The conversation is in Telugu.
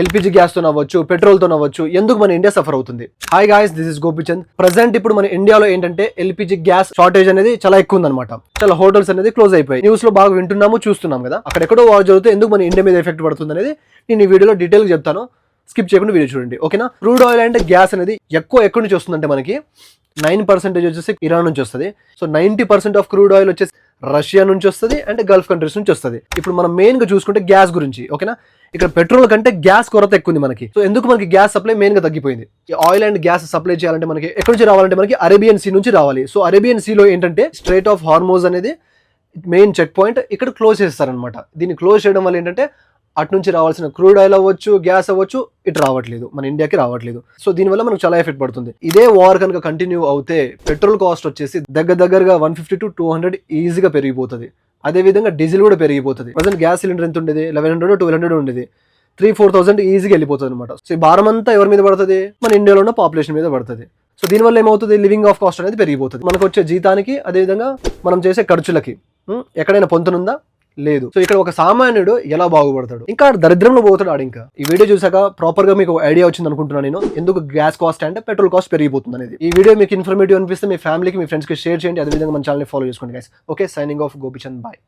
ఎల్పిజి గ్యాస్ తో అవ్వచ్చు, పెట్రోల్ తో అవ్వచ్చు, ఎందుకు మన ఇండియా సఫర్ అవుతుంది? Hi guys, this is Gopichand. Present ఇప్పుడు మన ఇండియాలో ఏంటంటే ఎల్పిజి గ్యాస్ షార్టేజ్ అనేది చాలా ఎక్కువ ఉందన్నమాట. చాలా హోటల్స్ అనేది క్లోజ్ అయిపోయి న్యూస్ లో బాగా వింటున్నాము, చూస్తున్నాం కదా. అక్కడెక్కడో వార్ జరుగుతూ ఎందుకు మన ఇండియా మీద ఎఫెక్ట్ పడుతుంది అనేది నేను ఈ వీడియోలో డీటెయిల్ చెప్తాను. స్కిప్ చేయకుండా వీడియో చూడండి, ఓకేనా? క్రూడ్ ఆయిల్ అంటే గ్యాస్ అనేది ఎక్కడి నుంచి వస్తుందంటే మనకి 9% వచ్చేసి ఇరాన్ నుంచి వస్తుంది. సో 90% ఆఫ్ క్రూడ్ ఆయిల్ వచ్చేసి రష్యా నుంచి వస్తుంది అండ్ గల్ఫ్ కంట్రీస్ నుంచి వస్తుంది. ఇప్పుడు మనం మెయిన్ గా చూసుకుంటే గ్యాస్ గురించి, ఓకేనా? ఇక్కడ పెట్రోల్ కంటే గ్యాస్ కొరత ఎక్కువ ఉంది మనకి. సో ఎందుకు మనకి గ్యాస్ సప్లై మెయిన్ గా తగ్గిపోయింది? ఈ ఆయిల్ అండ్ గ్యాస్ సప్లై చేయాలంటే మనకి ఎక్కడి నుంచి రావాలంటే మనకి అరేబియన్ సీ నుంచి రావాలి. సో అరేబియన్ సీలో ఏంటంటే స్ట్రైట్ ఆఫ్ హార్మోజ్ అనేది మెయిన్ చెక్ పాయింట్, ఇక్కడ క్లోజ్ చేస్తారనమాట. దీన్ని క్లోజ్ చేయడం వల్ల ఏంటంటే అటు నుంచి రావాల్సిన క్రూడ్ ఆయిల్ అవ్వచ్చు, గ్యాస్ అవ్వచ్చు, ఇటు రావట్లేదు, మన ఇండియాకి రావట్లేదు. సో దీనివల్ల మనకు చాలా ఎఫెక్ట్ పడుతుంది. ఇదే వార్ కనుక కంటిన్యూ అవుతే పెట్రోల్ కాస్ట్ వచ్చేసి దగ్గరగా 150 to 200 ఈజీగా పెరిగిపోతుంది. అదే విధంగా డీజిల్ కూడా పెరిగిపోతుంది. ప్రజెంట్ గ్యాస్ సిలిండర్ ఎంత ఉండేది? 1100 1200 ఉండేది. 3,000-4,000 ఈజీగా వెళ్ళిపోతుంది అనమాట. సో ఈ భారం అంతా ఎవరి మీద పడుతుంది? మన ఇండియాలో ఉన్న పాపులేషన్ మీద పడుతుంది. సో దీనివల్ల ఏమవుతుంది? లివింగ్ ఆఫ్ కాస్ట్ అనేది పెరిగిపోతుంది. మనకు వచ్చే జీతానికి, అదేవిధంగా మనం చేసే ఖర్చులకి ఎక్కడైనా పొంతనుందా? లేదు. సో ఇక్కడ ఒక సామాన్యుడు ఎలా బాగుపడతాడు? ఇంకా దరిద్రంలో పోతాడు ఆడు. ఇంకా ఈ వీడియో చూసాక ప్రాపర్ గా మీకు ఐడియా వచ్చింది అనుకుంటున్నాను నేను, ఎందుకు గ్యాస్ కాస్ట్ అంటే పెట్రోల్ కాస్ట్ పెరిగిపోతుంది అనేది. ఈ వీడియో మీకు ఇన్ఫర్మేటివ్ అనిపిస్తే మీ ఫ్యామిలీకి, మీ ఫ్రెండ్స్ కి షేర్ చేయండి. అదేవిధంగా మన ఛానల్ ఫాలో చేసుకోండి guys. Okay, signing off, Gopichand, bye.